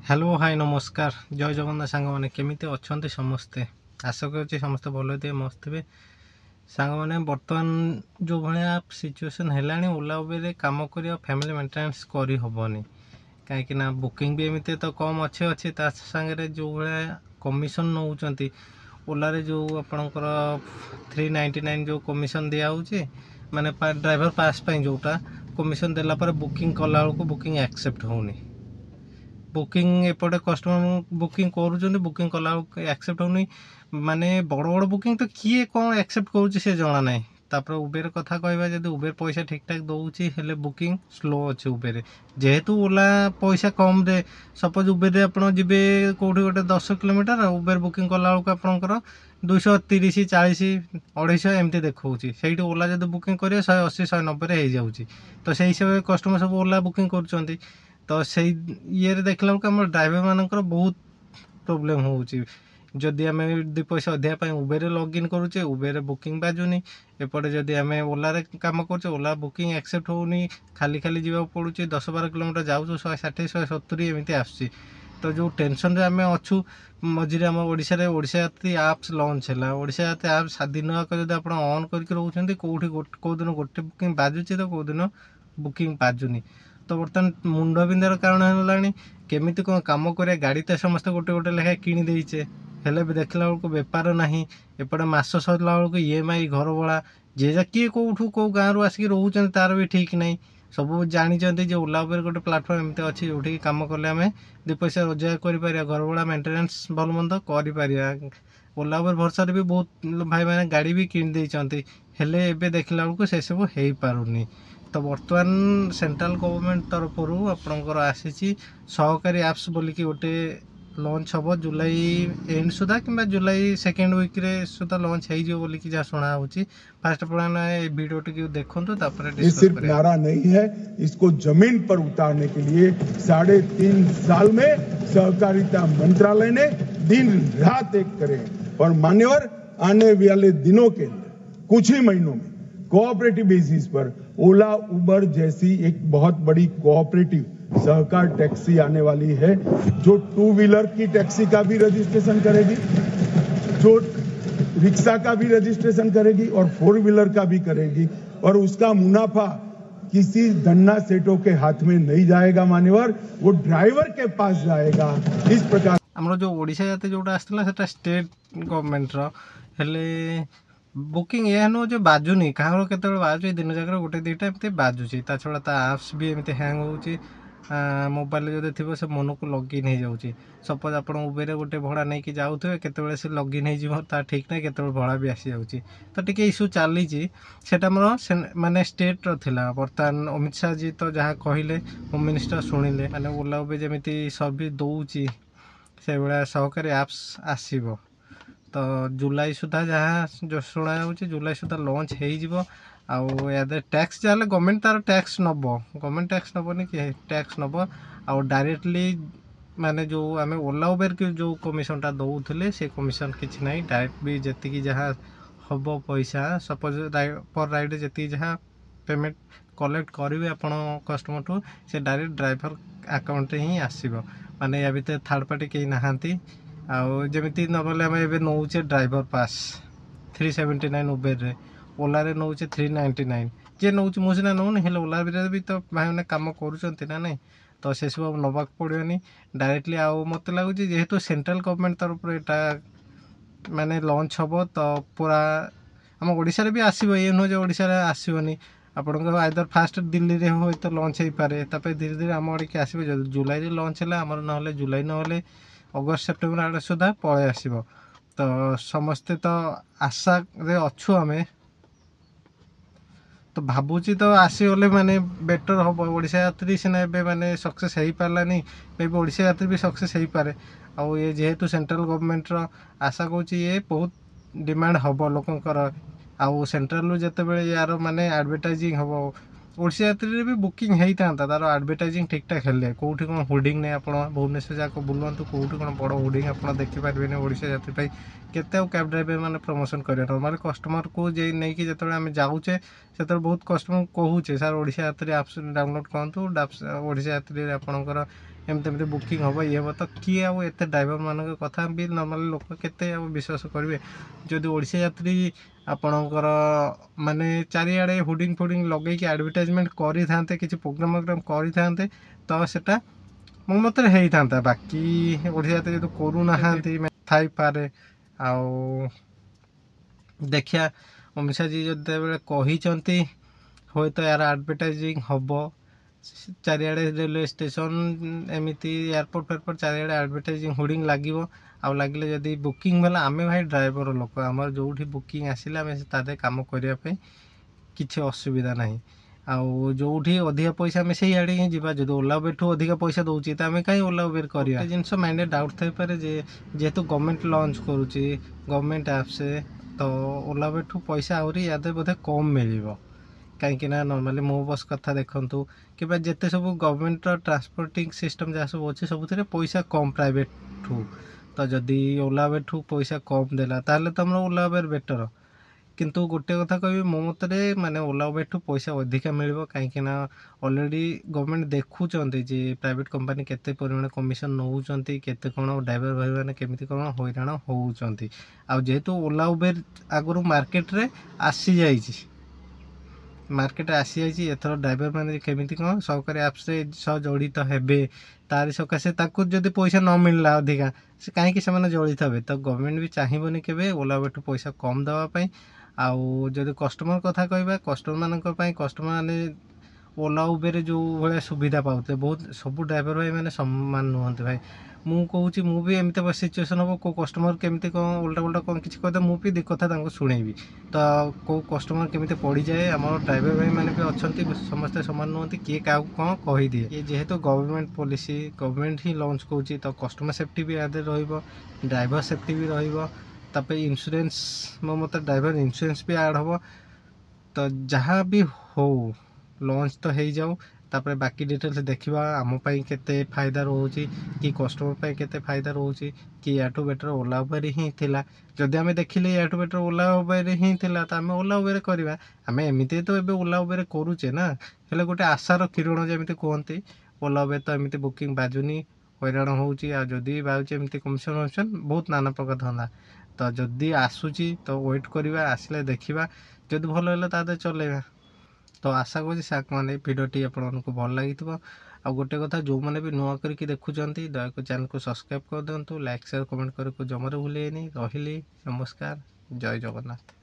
Hello hi नमस्कार जय जगन्नाथ सांग मैंने केमी अच्छा समस्ते आशा कर समस्ते भल थे मस्त थे सांग मैंने बर्तमान जो भाया सिचुएसन है ओला उबेर कम कर फैमिली मेंटेनेंस करी हेनी कहीं बुकिंग भी एमती तो कम अच्छे सांगे जो भाया कमिशन नौ ओलारे जो आपणकर 399 जो कमिशन दिखे माने ड्राइवर पास जोटा कमिशन देला बुकिंग कला बुकिंग एक्सेप्ट होनी बुकिंग एपटे कस्टमर बुकिंग कर बुकिंग कला एक्सेप्ट होनी माने बड़ बड़ बुकिंग तो किए कौन एक्सेप्ट कर जना ना तापर उबेर कथा कहवा जब उबेर पैसा ठीक ठाक दौर हेले बुकिंग स्लो अच्छे उबेर जेहेतु ओला पैसा कम रे सपोज उबेर आप जी कौटी गोटे 10 किलोमीटर उबेर बुकिंग कला आपंकर 230 40 250 एमती देखा से ओला जब बुकिंग करेंगे 180 190 हो जाऊँगी तो से हिसाब से कस्टमर सब ओला बुकिंग कर तो से ये देखला आम ड्राइवर मानकर बहुत प्रोब्लेम होची जदि आम 2 पैसा अधिका उबेर लॉगिन करुचे उबेर बुकिंग बाजुनी एपटे जदि आम ओलारे काम करुचे ओला बुकिंग एक्सेप्ट होनी खाली खाली जावाक पड़ुचे 10-12 किलोमीटर जाऊँ 160 170 एमती आसुची तो जो टेंशन आम अच्छू मझे आम ओडिशा यात्री आप्स लॉन्च है ओडिशा यात्री आप्स दिन जब आप ऑन करके रोचे कौटी कौ दिन गोटे बुकिंग बाजुचे तो कौ दिन बुकिंग बाजुनी तो बर्तमान मुंड बिंदार कारण है केमी कौन कम कर गाड़ी तो समस्त गोटे गोटे लेखा किणीदेचे हेले भी देखला बेलू बेपार ना एपटे मस सरला बेलू EMI घर भड़ा जे किए कौटू कौ गाँव आसिक रोचे तार भी ठीक ना सब जानी ओला उबेर गोटे प्लाटफर्म एमती अच्छी जो कम कले आम 2 पैसा रोजगार कर घर भड़ा मेंटेनेंस भल मंद कर ओला उबेर भरसा भी बहुत भाई मैंने गाड़ी भी किणीदेते हेले एबे देखला बेलू से सब हो पारुनी तो बर्तमान सेंट्रल गवर्नमेंट तरफ आपंकर आसी सहकारी एप्स बोलिकी गोटे लॉन्च हम जुलाई एंड सुधा कि जुलाई सेकेंड वीक रे सुधा लॉन्च हो बोलिकी जहाँ शुणा होची फास्ट वीडियो टी देखो ये सिर्फ नारा नहीं है, इसको जमीन पर उतारने के लिए 3.5 साल में सहकारिता मंत्रालय ने दिन रात एक करे और मान्यवर आने वाले दिनों के अंदर कुछ ही महीनों में कोऑपरेटिव बेसिस पर ओला उबर जैसी एक बहुत बड़ी कोऑपरेटिव सहकार टैक्सी आने वाली है जो 2 व्हीलर की टैक्सी का भी रजिस्ट्रेशन करेगी, जो रिक्शा का भी रजिस्ट्रेशन करेगी और 4 व्हीलर का भी करेगी और उसका मुनाफा किसी धन्ना सेठों के हाथ में नहीं जाएगा मान्यवर, वो ड्राइवर के पास जाएगा। इस प्रकार हमरो जो ओडिशा जाते जोटा आसला सेटा स्टेट गवर्नमेंट रो हेले बुकिंग यह नुह जो बाजुनी कहाँ केत बाजु दिन जगह गोटे 2टा एमती बाजुची ता छड़ा ता आप्स भी एमती हैंग होची मोबाइल जो थी से मन को लॉगिन हो जाऊँगी सपोज आप उबेर गोटे भड़ा नहीं कि जाऊे केत से लॉगिन हो ठीक ना केत भड़ा भी आसी जाऊँगी तो टी इश्यू चली सेटा मोर माने स्टेट थिला बर्तमान अमित शाह जी तो जहाँ कहले होम मिनिस्टर शुणिले माने ओला उबेर जमी सर्विस दौची से भाया सहकारी एप्स आसब तो जुलाई सुधा जहाँ जो शुणा जुलाई सुधा लॉन्च हो टैक्स जहाँ गवर्नमेंट तार टैक्स नब गवर्नमेंट टैक्स नबनी कि टैक्स नब आउ डायरेक्टली माने जो आम ओला उबेर के जो कमिशनटा दौले से कमिशन किसी ना डायरेक्ट भी जी जहाँ हम पैसा सपोज पर राइड जी जहाँ पेमेंट कलेक्ट करेंगे आप कस्टमर ठू से डायरेक्ट ड्राइवर अकाउंट ही आसब माने या भर थर्ड पार्टी कहीं नहांती आमती नर्माली आम ए नौचे ड्राइवर पास 379 उबेर रे ओलारे नौचे 399 जे नौ मुझे नौनी हेल्ले ओला भी तो भाई मैंने कम कर ना नहीं तो से सब नवाक पड़ोनी डायरेक्टली आउ मत लगुच जेहेतु सेंट्रल गवर्नमेंट तरफ यहाँ माने लॉन्च हम तो पूरा आम ओडिशा भी आसो ये नुह जो ओडिशा आसोनी आपण आइदर फास्ट दिल्ली रे हो तो लॉन्च हो पारे धीरे धीरे आम आड़े आसो जुलाई लॉन्च है आमर ना जुलाई ना अगस्त सेप्टेम्बर आड़े सुधा पलि आसब तो समस्ते तो आशा रे अच्छु आम तो भावुची तो आसीगले माने बेटर हम ओडिशा यात्री सीना ए माने सक्सेस हो पारानी मे भी ओडिशा यात्री भी सक्सेस हो पारे आउ ये जेहेतु सेंट्रल गवर्नमेंट रो आशा कौच ये बहुत डिमांड हम लोकंर आउ सेंट्रल जिते यार माने एडवर्टाइजिंग हम ओडिशा यात्री भी बुकिंग होता तार एडवर्टाइजिंग ठीक ठाक हेल्ले कौटी कौन होर्डिंग नहीं आप भुवनेश्वर जाक बुलां कौटी कौन बड़ होर्डिंग आप देखिपारे ओडिशा यात्री केते कैब ड्राइवर मैंने प्रमोशन करें नॉर्मली कस्टमर को जे नहीं कि जो आम जाऊे से बहुत कस्टमर कहूचे सर ओडिशा यात्री आप्स डाउनलोड करूँ ओडिशा यात्री आपंकर एमती बुकिंग हम ये हम तो किए आउ एत ड्राइवर मान कथा भी नॉर्मल लोक केते विश्वास करेंगे जदि ओडिशा यात्री आपणकर माने चारिआडे हुडिंग फुडिंग लगे एडवर्टाइजमेंट करि थांते किछि प्रोग्राम प्रोग्राम करि थांते तो सेटा मो मत होता बाकी ओडिशा यात्री जो करूना थाई पारे आउ देखिया अमित जी जो कहते हुए तो यार एडवर्टाइजिंग हम चारिआडे रेलवे स्टेशन एमती एयरपोर्ट फेयरपोर्ट चारिआडे एडवर्टाइजिंग होर्डिंग लगे आउ लगे जदि बुकिंग वाला आम भाई ड्राइवर लोक आमर जो बुकिंग आसिला आम तादे काम करने किसी असुविधा ना आउ जो अधिका पैसा आम से आड़े ही जा जो ओला उबेर ठू अधिका पैसा दूसरी तो आम कहीं ओला उबेर करवा जिनस माइंड डाउट थी पारे जेहेतु गवर्नमेंट लॉन्च करुच्ची गवर्नमेंट एप्स तो ओला उबेर ठू पैसा आहरी याद बोधे कम मिल कहीं नॉर्मली मो बस कथा देखूँ कि जिते सब गवर्नमेंट ट्रांसपोर्टिंग सिस्टम जहाँ सब अच्छे सब पैसा कम प्राइवेट ठू तो जदि ओला उबेर ठू पैसा कम देला ताहले तुम ओला उबेर बेटर किंतु गोटे कथा कह मो मतरे माने ओला उबेर ठू पैसा अधिका मिल कहीं ऑलरेडी गवर्नमेंट देखुंत जे प्राइवेट कंपनी केते परिमाण कमिशन नौकरी केते कौन ड्राइवर भाई मैंने केमी कौन हैरान होती आ जेहेतु ओला उबेर आगुरी मार्केट रे आसी जाइए मार्केट आसी जाइए एथर ड्राइवर मैंने केमी कौन सरकारी एप्स सह जड़ित हेबे तारी सकाशे जदि पैसा न मिलला अधिका से कहीं जड़ित हे तो गवर्नमेंट भी चाहबनी के ओला उबेर पैसा कम देवाई आउ जदि कस्टमर कथा कहवा कस्टमर मान कस्टमर मैंने ओला उबेर जो भाया सुविधा पाते बहुत सब ड्राइवर भाई मैंने सम्मान नुहत भाई मुझे भी एमती बस सिचुएसन हम को कस्टमर केमी कौन उल्टा उल्टा कौन किसी कहते मुझे दी कथा शुणेबी तो कौ कस्टमर केमी पड़ जाए आम ड्राइवर भाई मैंने भी अच्छा समस्ते सामान नुहति किए क्या कौन कहीदे ये जेहेतु गवर्नमेंट पॉलिसी गवर्नमेंट ही लॉन्च करुच्ची तो कस्टमर सेफ्टी भी आदि ड्राइवर सेफ्टी भी रही इंश्योरेंस मो मत ड्राइवर इंश्योरेंस भी ऐड हम तो जहाँ भी हो लॉन्च तो हो जाऊ तापर बाकी डिटेल्स देखा आमपाई केते फायदा रोचे कि कस्टमर केते फायदा रोचे कि याठू बेटर ओला उबेर ही थिला जदि आम देखिले याठू बेटर ओला उबेर ही थिला तो आम ओला उबेर करवा आम एमती तो एबे ओला उबेर करुचे ना हेले गोटे आशार किरण जमी कहते ओला उबेर तो एमती बुकिंग बाजुनी हैरान होची आ जदि बाजुचे एमती कमिशन वमिशन बहुत नाना प्रकार धंदा तो जदि आसूची तो वेट करवा आसिले देखा जदि भल है तादे चलेगा तो आशा करी साक मैंने भिडटी आपको भल लगी आ गोटे कथा जो मैंने भी नुआ करके देखुंत दयाको चैनल को सब्सक्राइब कर दिंतु लाइक शेयर कमेंट करके जमार भूलेनी रही नमस्कार जय जगन्नाथ।